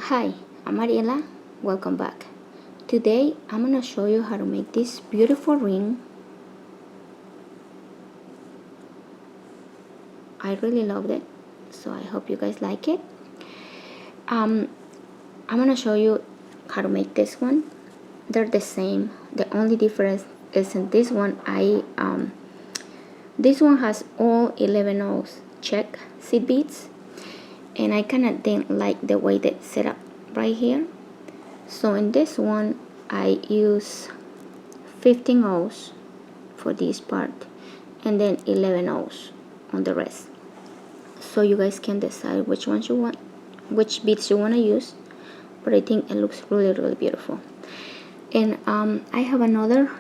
Hi, I'm Mariela. Welcome back. Today I'm gonna show you how to make this beautiful ring. I really loved it, so I hope you guys like it. I'm gonna show you how to make this one. They're the same. The only difference is in this one this one has all 11 O's check seed beads, and I kinda didn't like the way that's set up right here. So in this one I use 15 O's for this part and then 11 O's on the rest, so you guys can decide which ones you want, which beads you want to use, but I think it looks really beautiful. And I have another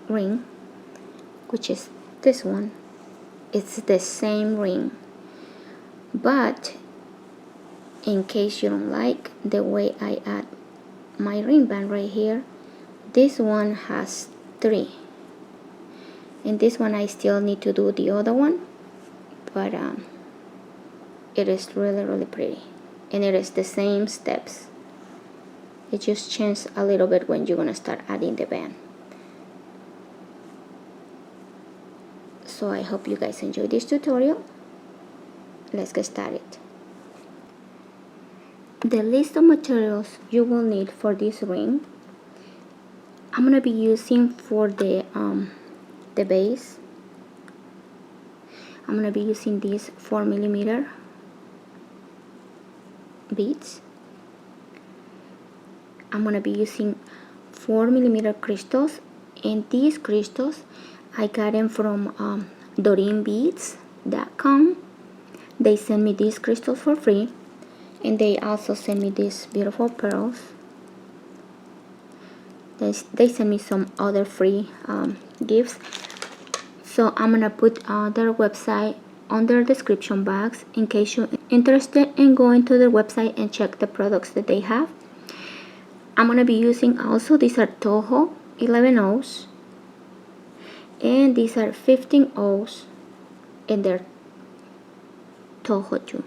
ring, which is this one. It's the same ring, but in case you don't like the way I add my ring band right here, this one has 3, and this one I still need to do the other one, but it is really pretty, and it is the same steps. It just changes a little bit when you're gonna start adding the band. So I hope you guys enjoy this tutorial. Let's get started. The list of materials you will need for this ring, I'm gonna be using for the base. I'm gonna be using these 4mm beads. I'm gonna be using 4mm crystals, and these crystals I got them from DorinBeads.com. They sent me these crystals for free, and they also sent me these beautiful pearls. They sent me some other free gifts. So I'm gonna put their website on their description box in case you're interested in going to their website and check the products that they have. I'm gonna be using also, these are Toho 11 O's, and these are 15 O's, and they're Toho too.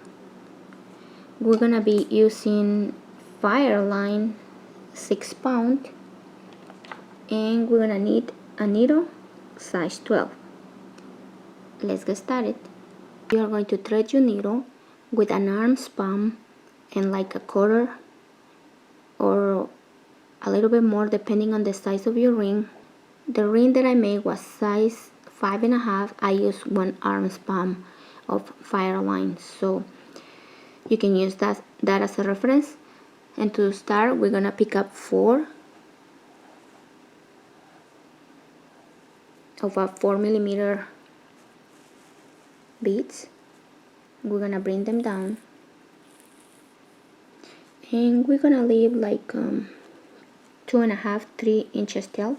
We're gonna be using Fireline 6 pound, and we're gonna need a needle size 12. Let's get started. You are going to thread your needle with an arm span and like a quarter or a little bit more depending on the size of your ring. The ring that I made was size 5.5. I used 1 arm span of Fireline, so you can use that as a reference. And to start, we're gonna pick up 4 of a 4mm beads. We're gonna bring them down, and we're gonna leave like 2.5–3 inches tail.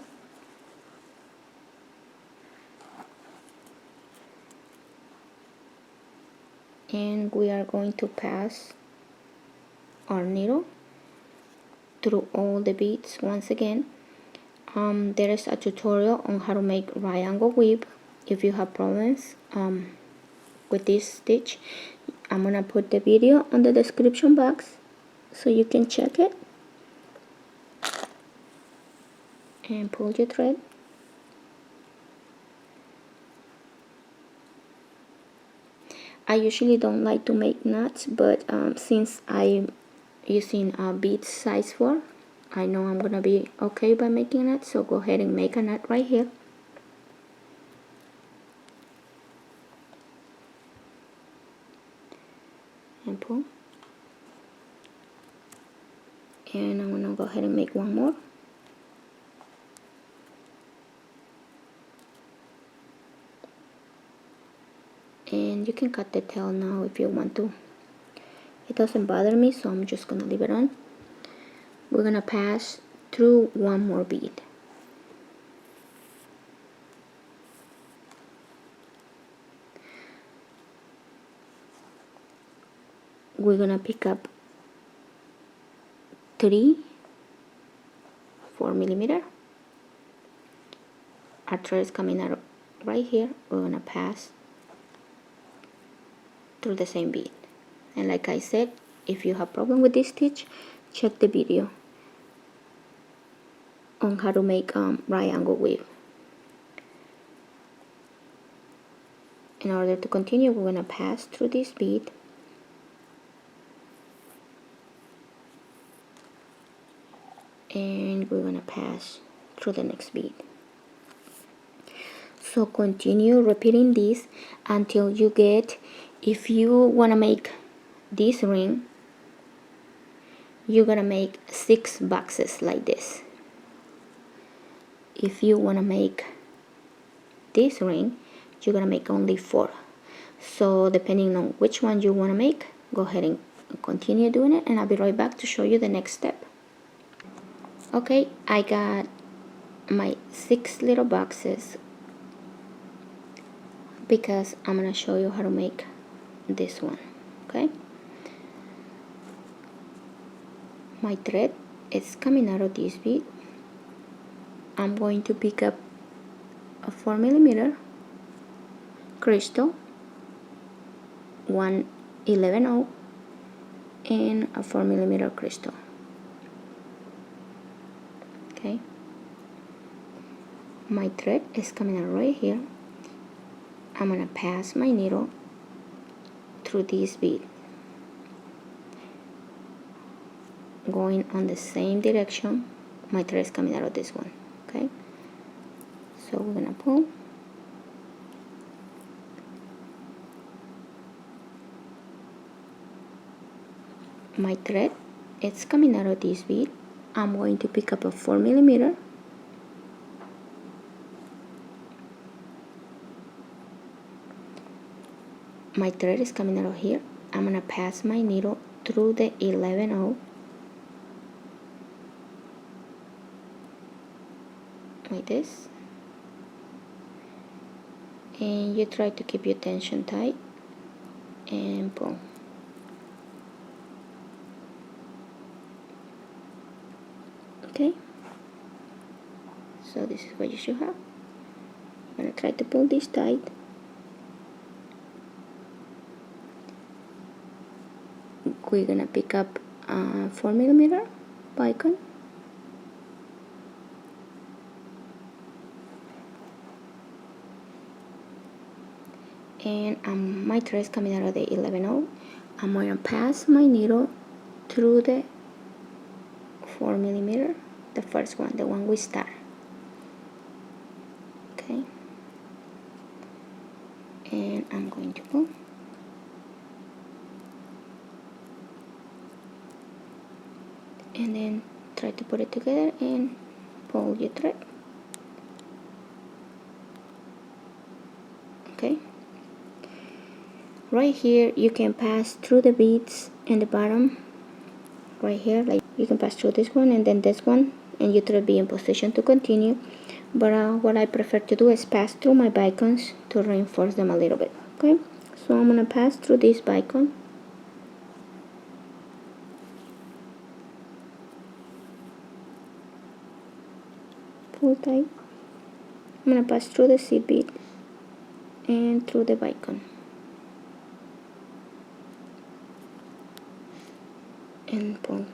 And we are going to pass our needle through all the beads once again. There is a tutorial on how to make right angle weave if you have problems with this stitch. I'm gonna put the video on the description box so you can check it. And pull your thread. I usually don't like to make knots, but since I'm using bead size 4, I know I'm gonna be okay by making a knot, so go ahead and make a knot right here. And pull. And I'm gonna go ahead and make one more. And you can cut the tail now if you want to. It doesn't bother me, so I'm just gonna leave it on. We're gonna pass through one more bead. We're gonna pick up 3 4mm. Our thread is coming out right here. We're gonna pass through the same bead, and like I said, if you have problem with this stitch, check the video on how to make right angle weave. In order to continue, we're going to pass through this bead and we're going to pass through the next bead. So continue repeating this until you get, if you want to make this ring, you're going to make 6 boxes like this. If you want to make this ring, you're going to make only 4. So depending on which one you want to make, go ahead and continue doing it, and I'll be right back to show you the next step. Okay, I got my 6 little boxes because I'm going to show you how to make this one. Okay, my thread is coming out of this bead. I'm going to pick up a 4mm crystal, 1/11/0, and a 4mm crystal. Okay, my thread is coming out right here. I'm gonna pass my needle through this bead, going on the same direction. My thread is coming out of this one. Okay, so we're gonna pull. My thread is coming out of this bead. I'm going to pick up a 4mm, my thread is coming out of here. I'm gonna pass my needle through the 11/0 like this, and you try to keep your tension tight and pull. Okay, so this is what you should have. I'm gonna try to pull this tight. We're gonna pick up a 4mm Bicone, and my thread is coming out of the 11/0. I'm gonna pass my needle through the 4mm, the first one, the one we start. Okay, and I'm going to pull. And then try to put it together and pull your thread. Okay, right here you can pass through the beads in the bottom right here, like you can pass through this one and then this one, and your thread be in position to continue. But what I prefer to do is pass through my Bicones to reinforce them a little bit. Okay, so I'm gonna pass through this Bicone, pull tight. I'm gonna pass through the seed bead and through the Bicone and pull.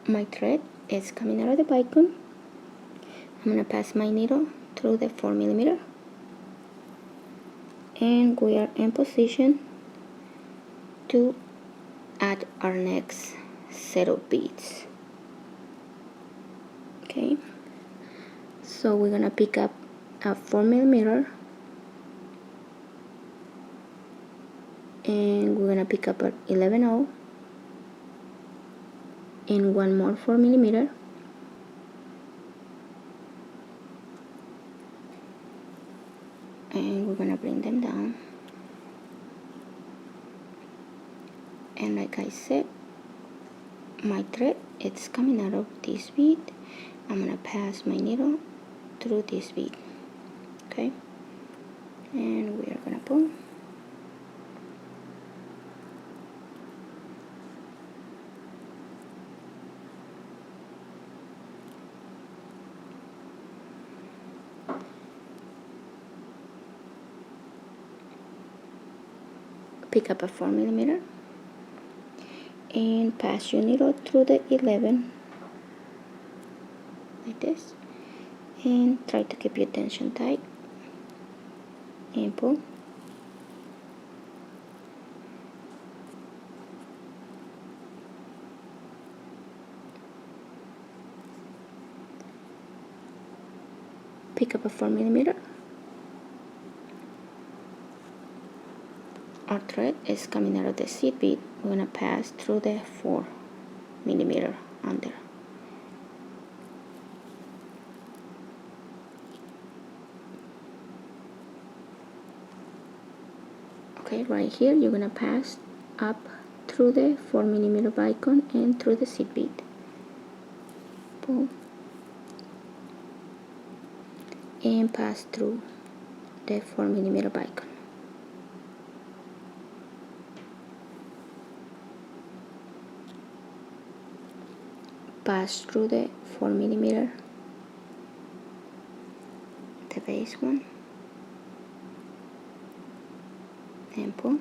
My thread is coming out of the Bicone. I'm gonna pass my needle through the 4mm, and we are in position to add our next set of beads. Okay, so we're gonna pick up a 4mm, and we're gonna pick up an 11/0 and one more 4mm, and we're gonna bring them down. And like I said, my thread, it's coming out of this bead. I'm gonna pass my needle through this bead. Okay, and we are gonna pull. pick up a 4mm and pass your needle through the 11 like this, and try to keep your tension tight and pull. Pick up a 4mm. Our thread is coming out of the seed bead. We're gonna pass through the 4mm under. Okay, right here you're gonna pass up through the 4mm bicone and through the seed bead. Pull and pass through the 4mm bicone. Pass through the 4mm, the base one, and pull.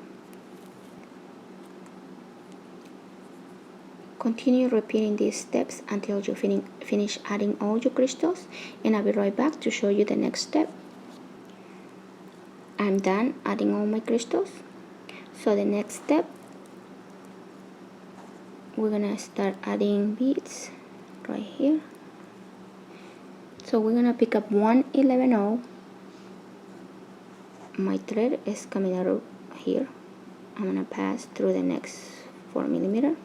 Continue repeating these steps until you finish adding all your crystals, and I'll be right back to show you the next step. I'm done adding all my crystals. So the next step, we're gonna start adding beads right here. So we're gonna pick up 1/11. My thread is coming out of here. I'm gonna pass through the next 4mm.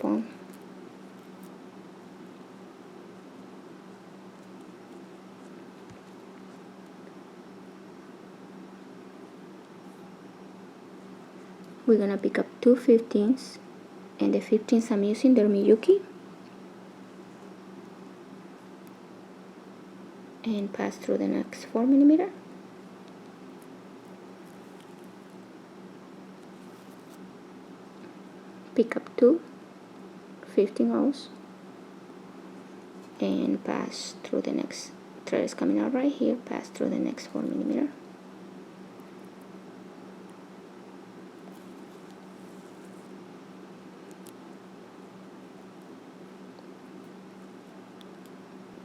Pull. We're gonna pick up 2 15s, and the 15s I'm using, they're Miyuki, and pass through the next 4mm. Pick up 2 15-ohs and pass through the next thread is coming out right here, pass through the next 4mm.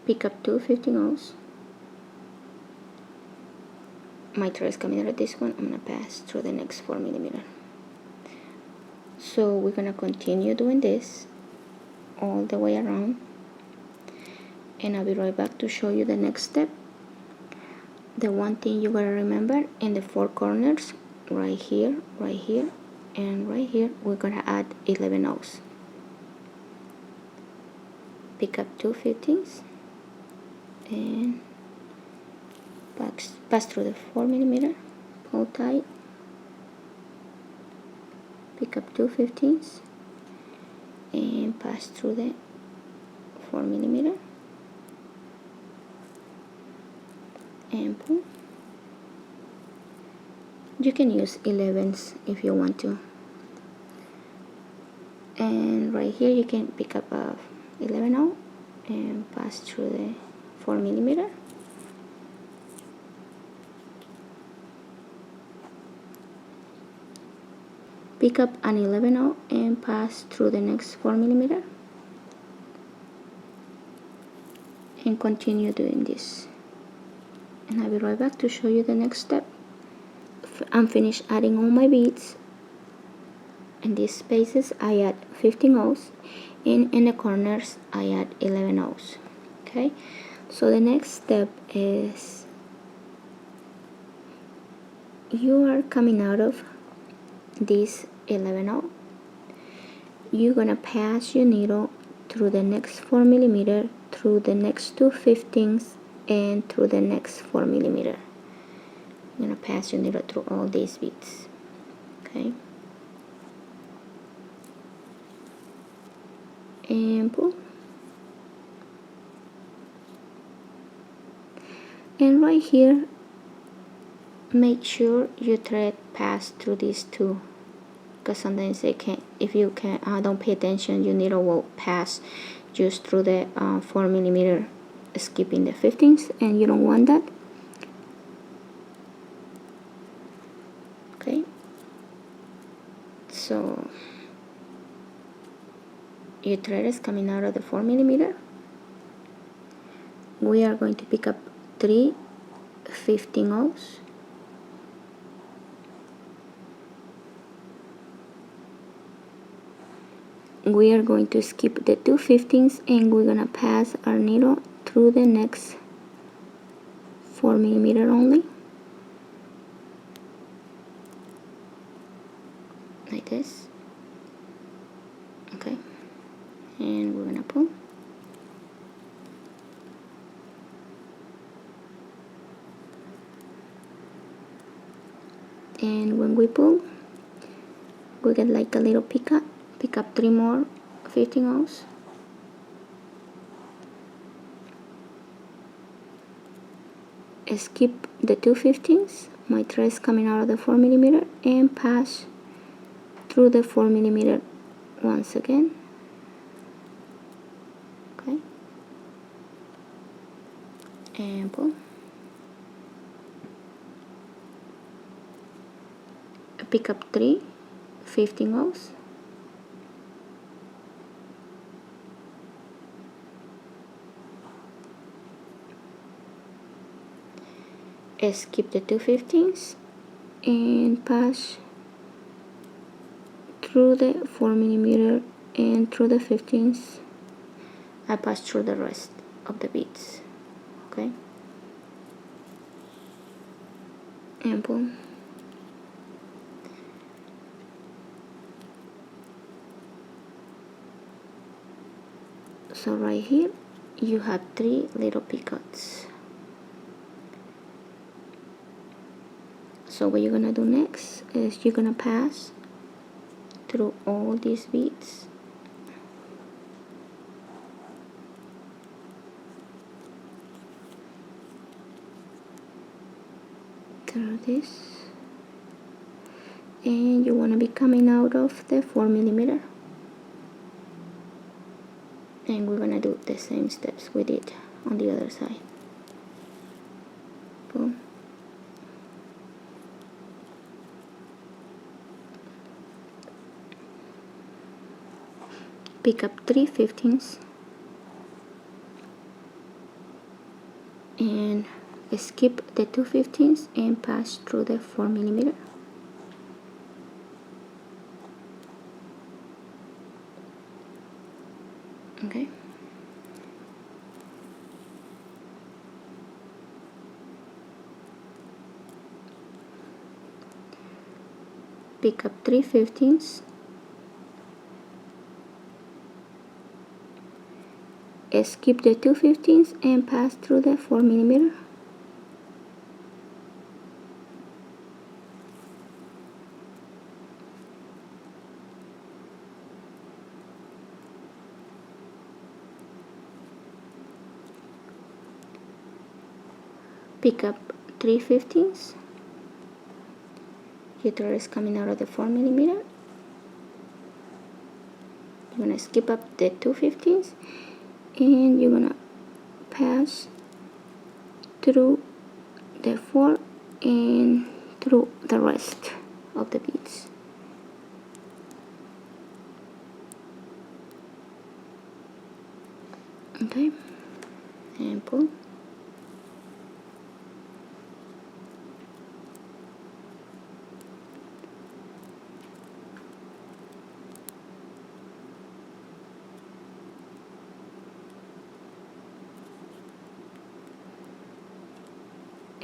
Pick up 2 15-ohs. My thread is coming out of this one. I'm gonna pass through the next 4mm. So we're gonna continue doing this all the way around, and I'll be right back to show you the next step. The one thing you gotta remember, in the 4 corners, right here, and right here, we're gonna add 11-ohs. Pick up 2 15s and pass through the 4mm, pull tight, pick up 2 15s and pass through the 4mm and pull. You can use 11s if you want to, and right here you can pick up a 11-oh and pass through the 4mm. Pick up an 11-oh and pass through the next 4mm, and continue doing this, and I'll be right back to show you the next step. I'm finished adding all my beads. In these spaces I add 15-ohs, and in the corners I add 11-ohs. Okay, so the next step is you are coming out of this 11-oh. You're gonna pass your needle through the next 4mm, through the next 2 15s, and through the next 4mm. You're gonna pass your needle through all these beads. Okay, and pull. And right here, make sure your thread pass through these two, because sometimes they can, if you can don't pay attention, your needle will pass just through the 4mm, skipping the 15s, and you don't want that. So your thread is coming out of the 4mm. We are going to pick up 3 15/0. We are going to skip the 2 15s and we're gonna pass our needle through the next 4mm only, like this. Okay, and we're gonna pull. And when we pull, we get like a little pick up 3 more 15/0. Skip the 2 15s, my thread is coming out of the 4mm, and pass through the 4mm once again. Okay, and pull. Pick up 3 15/0. Skip the 2 15s and pass through the 4mm and through the 15s. I pass through the rest of the beads. Okay, and pull. So right here you have 3 little picots. So what you're gonna do next is you're gonna pass through all these beads through this, and you want to be coming out of the 4mm, and we're gonna do the same steps we did on the other side. Boom. Pick up 3 15s and skip the 2 15s and pass through the 4mm. Okay, pick up 3 15s, skip the 2 15s and pass through the 4mm. Pick up 3 15s. Your thread is coming out of the 4mm. You're gonna skip up the 2 15s and you're gonna pass through the 4 and through the rest of the beads. Okay, and pull.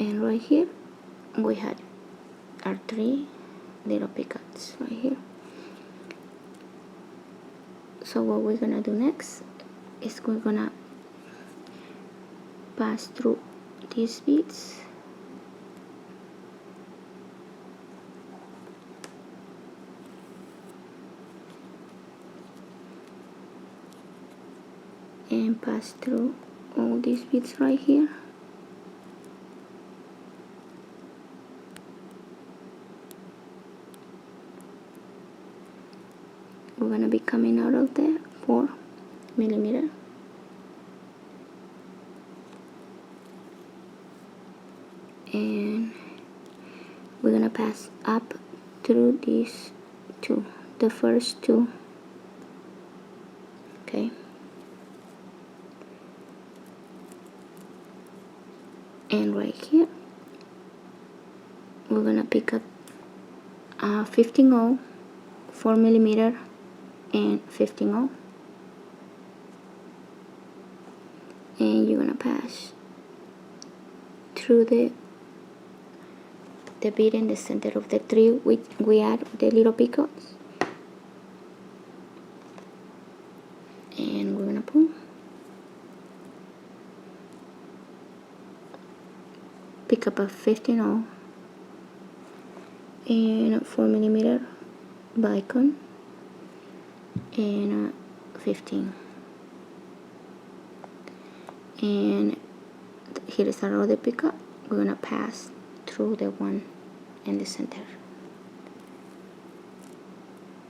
And right here we had our 3 little picots right here. So what we're gonna do next is we're gonna pass through these beads and pass through all these beads right here. We're gonna be coming out of the 4mm, and we're gonna pass up through these 2 the first two. Okay, and right here we're gonna pick up 15/0, 4mm, and 15/0, and you're gonna pass through the bead in the center of the three which we add the little picots, and we're gonna pull, pick up a 15/0 and a 4mm bicone and 15, and here is our other pickup. We're gonna pass through the one in the center.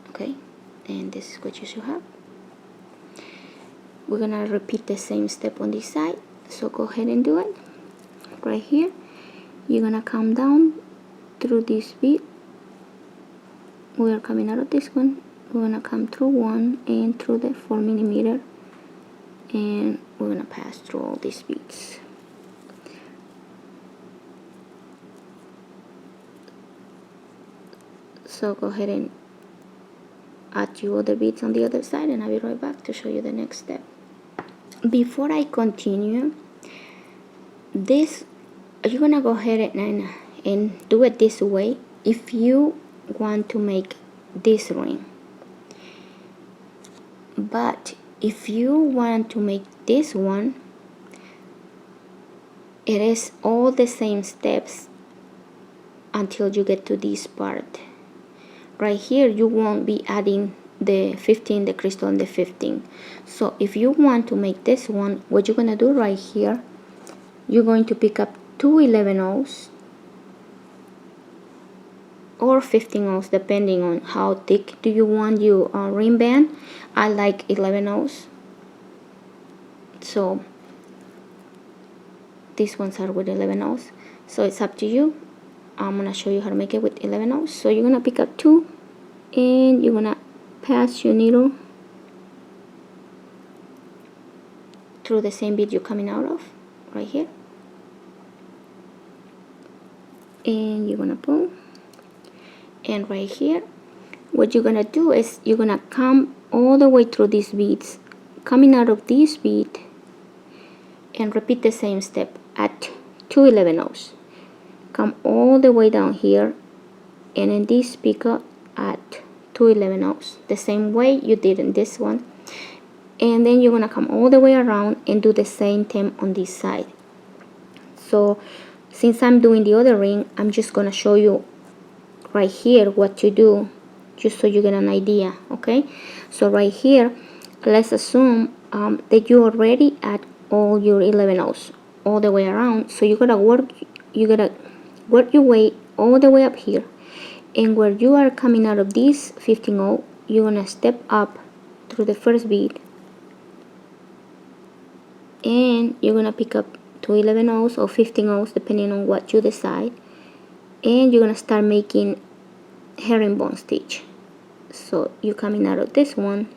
Okay, and this is what you should have. We're gonna repeat the same step on this side, so go ahead and do it. Right here you're gonna come down through this bead. We are coming out of this one. We're gonna come through one and through the 4mm, and we're gonna pass through all these beads. So go ahead and add your other beads on the other side, and I'll be right back to show you the next step. Before I continue, this you're gonna go ahead and do it this way if you want to make this ring. But if you want to make this one, it is all the same steps until you get to this part. Right here you won't be adding the 15, the crystal, and the 15. So if you want to make this one, what you're gonna do right here, you're going to pick up 2 11/0s or 15/0s depending on how thick do you want your ring band. I like 11/0s, so these ones are with 11/0s, so it's up to you. I'm gonna show you how to make it with 11/0s. So you're gonna pick up 2 and you're gonna pass your needle through the same bead you're coming out of right here, and you're gonna pull, and right here what you're gonna do is you're gonna come all the way through these beads, coming out of this bead, and repeat the same step at 2 11/0s. Come all the way down here, and in this pickup at 2 11/0s, the same way you did in this one, and then you're gonna come all the way around and do the same thing on this side. So since I'm doing the other ring, I'm just gonna show you right here what to do, just so you get an idea. Okay, so right here let's assume that you already add all your 11/0s all the way around, so you gotta work your way all the way up here, and where you are coming out of this 15/0, you're gonna step up through the first bead, and you're gonna pick up 2 11/0s or 15/0s depending on what you decide, and you're gonna start making herringbone stitch. So you're coming out of this one,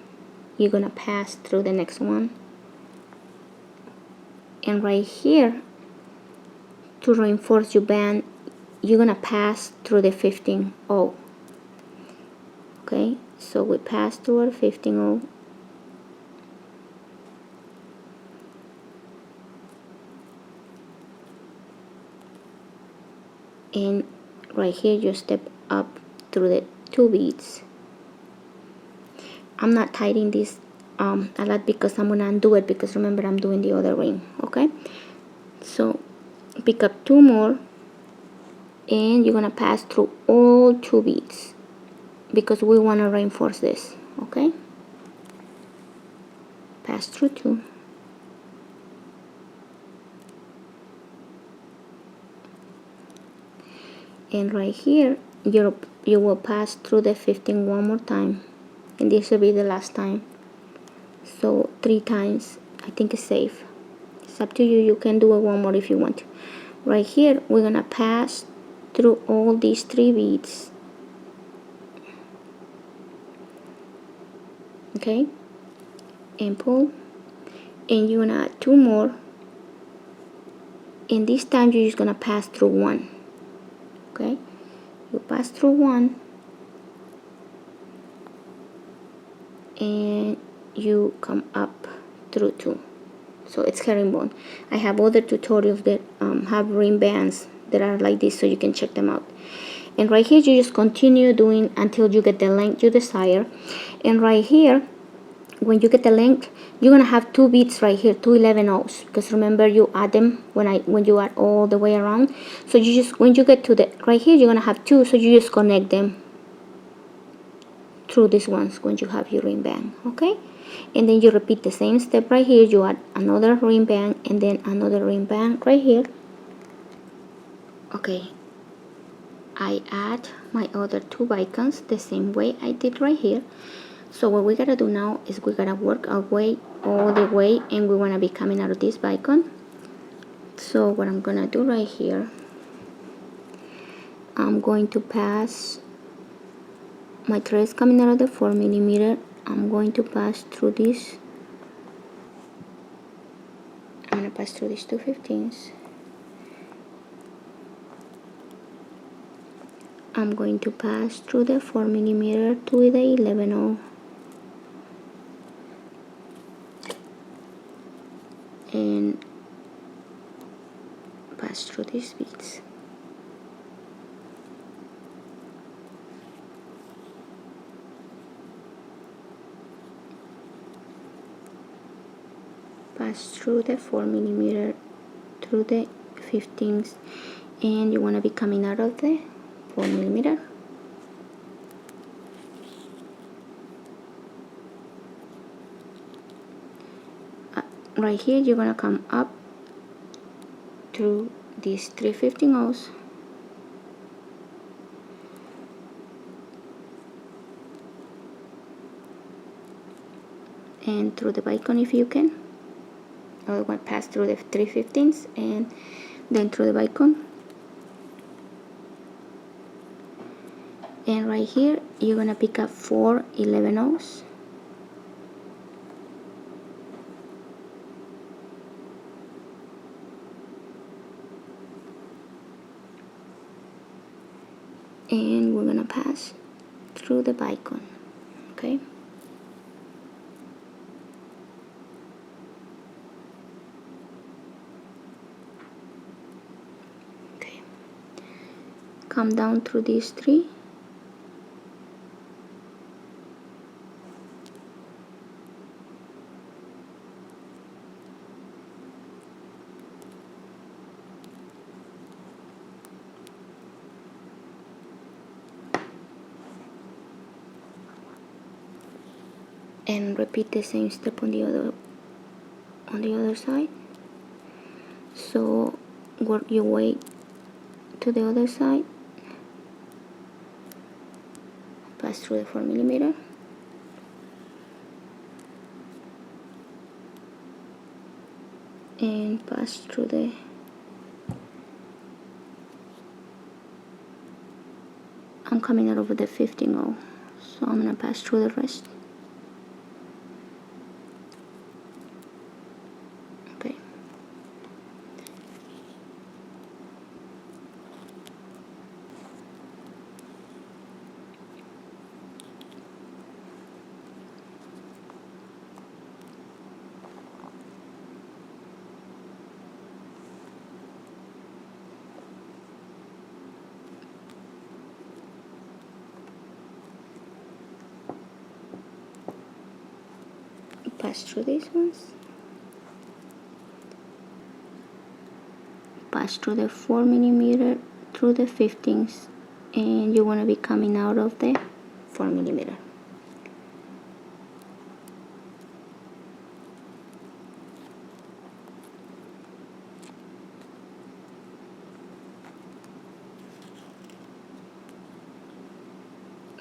you're gonna pass through the next one, and right here to reinforce your band you're gonna pass through the 15/0. Okay, so we pass through our 15/0, and right here you step up through the 2 beads. I'm not tightening this a lot because I'm gonna undo it, because remember I'm doing the other ring. Okay, so pick up 2 more, and you're gonna pass through all 2 beads because we want to reinforce this. Okay, pass through 2, and right here you will pass through the 15 one more time, and this will be the last time. So 3 times I think it's safe. It's up to you, you can do it one more if you want to. Right here we're gonna pass through all these 3 beads, okay, and pull, and you're gonna add 2 more, and this time you're just gonna pass through 1, okay, you pass through 1 and you come up through 2. So it's herringbone. I have other tutorials that have ring bands that are like this, so you can check them out. And right here you just continue doing until you get the length you desire. And right here, when you get the length, you're gonna have 2 beads right here, 2 11/0s, because remember you add them when you add all the way around. So you just, when you get to the right here, you're gonna have 2, so you just connect them through these ones when you have your ring band, okay? And then you repeat the same step right here. You add another ring band and then another ring band right here. Okay, I add my other 2 Bicones the same way I did right here. So what we gotta do now is we gotta work our way all the way, and we wanna be coming out of this Bicone. So what I'm gonna do right here, I'm going to pass my threads coming out of the 4mm. I'm going to pass through this. I'm gonna pass through these 2/15s. I'm going to pass through the 4mm to the 11/0 and pass through these beads. Pass through the 4mm through the 15s, and you want to be coming out of the 4mm. Right here you're gonna come up through these 3/15-ohs, and through the Bicone if you can. I want to pass through the 3/15s and then through the Bicone. And right here you're gonna pick up 4 11/0s, and we're gonna pass through the Bicone, okay? Okay. Come down through these 3. And repeat the same step on the other side. So work your way to the other side, pass through the 4mm, and pass through the I'm coming out over the 15/0, so I'm gonna pass through the rest. Okay. Pass through these ones, pass through the 4mm through the 15s, and you want to be coming out of the 4mm.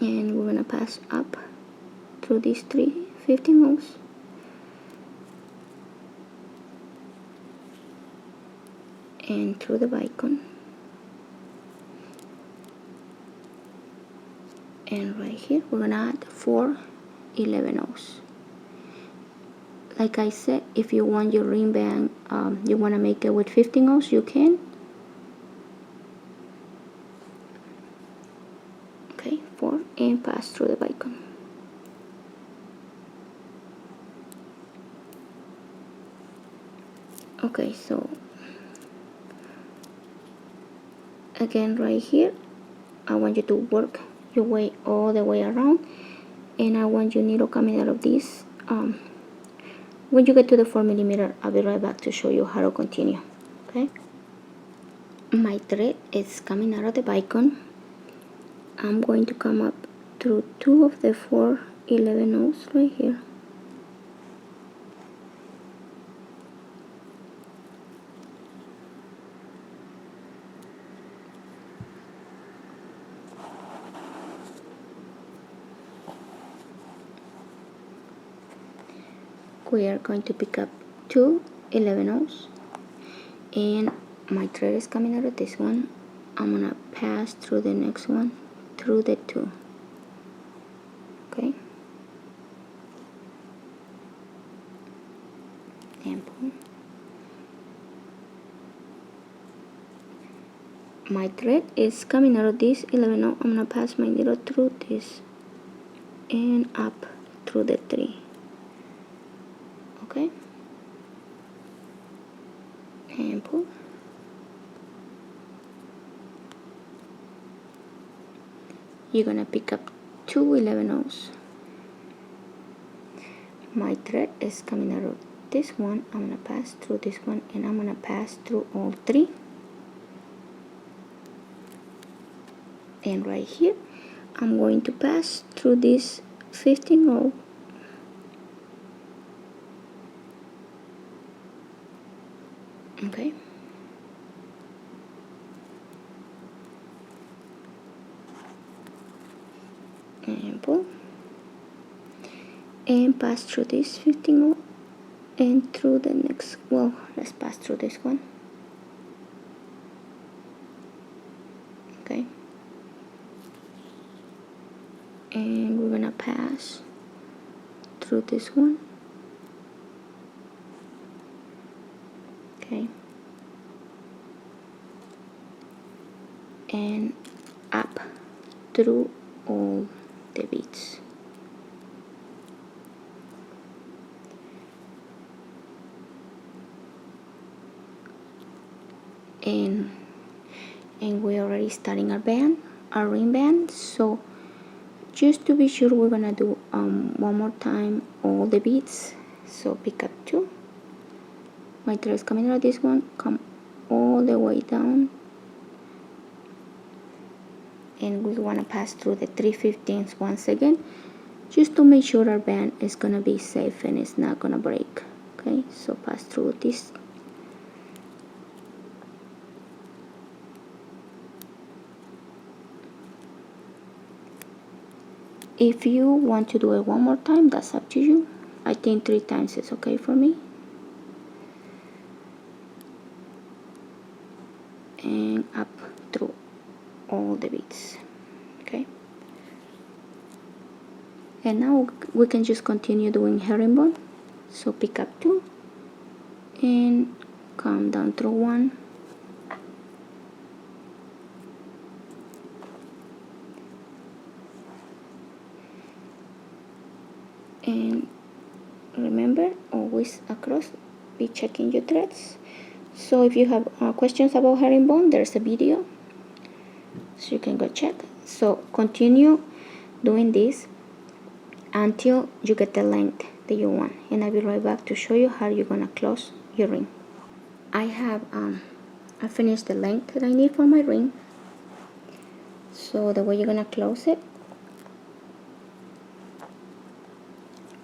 And we're gonna pass up through these 3 15-ohs, and through the Bicone, and right here we're gonna add 4 11 o's. Like I said, if you want your ring band, you want to make it with 15 o's, you can. Okay, 4, and pass through the bicone. Okay, so again right here, I want you to work your way all the way around, and I want your needle coming out of this. When you get to the 4mm, I'll be right back to show you how to continue. Okay, my thread is coming out of the bicone. I'm going to come up through 2 of the 4 11 o's right here. We are going to pick up 2 11 o's, and my thread is coming out of this one. I'm gonna pass through the next one through the 2. Okay, and pull. My thread is coming out of this 11 o. I'm gonna pass my needle through this and up through the 3. Okay, and pull. You're gonna pick up 2 11 o's. My thread is coming out of this one. I'm gonna pass through this one, and I'm gonna pass through all 3. And right here, I'm going to pass through this 15 o. Okay, and pull, and pass through this 15 o, and through the next. Well, let's pass through this one. Okay, and we're gonna pass through this one. Okay, and up through all the beads. And we're already starting our band, our ring band. So just to be sure, we're gonna do one more time all the beads. So pick up 2. My thread is coming out of this one, come all the way down, and we want to pass through the 3/15 once again, just to make sure our band is gonna be safe and it's not gonna break. Okay, so pass through this. If you want to do it one more time, that's up to you. I think 3 times is okay for me. And up through all the beads. Okay, and now we can just continue doing herringbone. So pick up 2 and come down through 1, and remember, always across, be checking your threads. So if you have questions about herringbone, there's a video, so you can go check. So continue doing this until you get the length that you want, and I'll be right back to show you how you're gonna close your ring. I have I finished the length that I need for my ring. So the way you're gonna close it,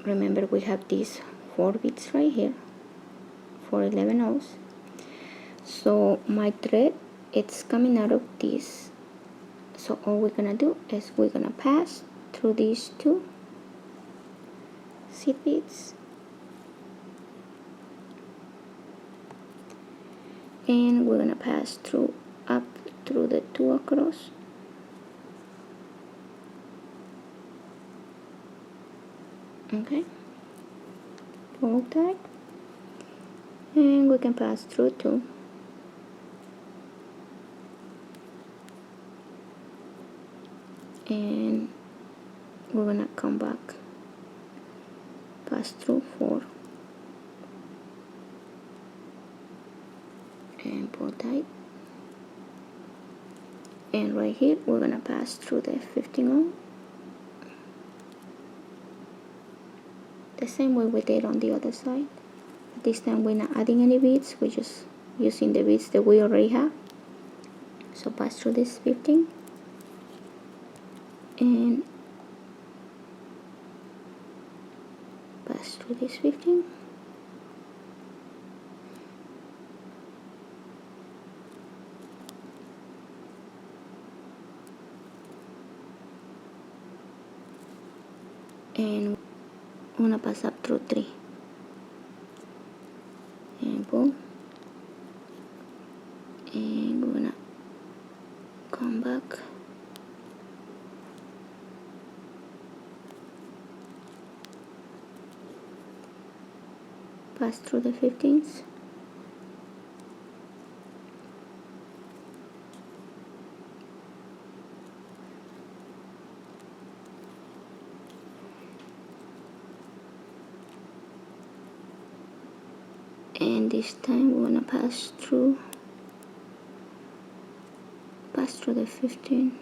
remember we have these 4 beads right here, 4 11 o's. So my thread, it's coming out of this. So all we're gonna do is we're gonna pass through these 2 seed beads, and we're gonna pass through up through the 2 across, Okay, pull tight, and we can pass through too. And we're gonna come back, pass through 4, and pull tight, and right here we're gonna pass through the 15 on, the same way we did on the other side. This time we're not adding any beads, we're just using the beads that we already have. So pass through this 15 and pass through this 15, and I'm gonna pass up through 3 and pull, and we're gonna come back, pass through the 15s, and this time we're gonna pass through the 15,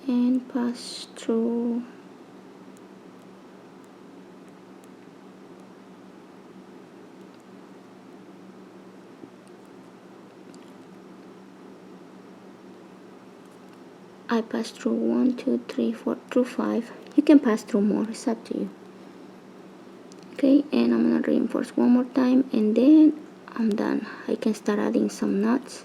and pass through I pass through 1, 2, 3, 4 through 5. You can pass through more, it's up to you. Okay, and I'm gonna reinforce one more time, and then I'm done. I can start adding some knots.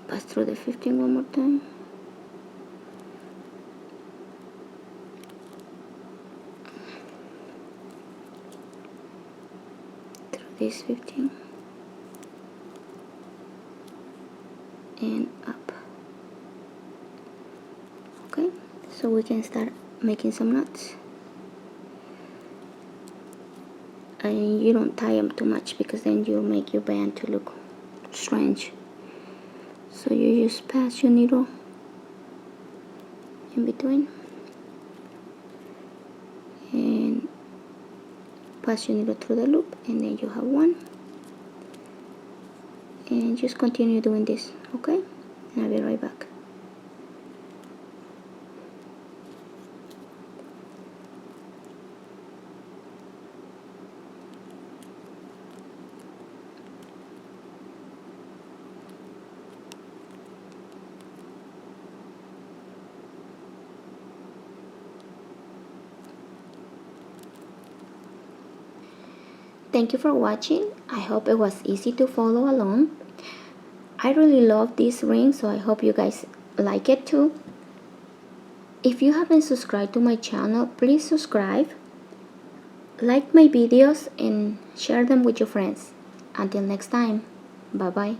Pass through the 15 one more time. Through this 15. And up. Okay, so we can start making some knots, and you don't tie them too much because then you'll make your band to look strange. So you just pass your needle in between and pass your needle through the loop, and then you have one, and just continue doing this. Okay, and I'll be right back. Thank you for watching. I hope it was easy to follow along. I really love this ring, so I hope you guys like it too. If you haven't subscribed to my channel, please subscribe, like my videos, and share them with your friends. Until next time, bye bye.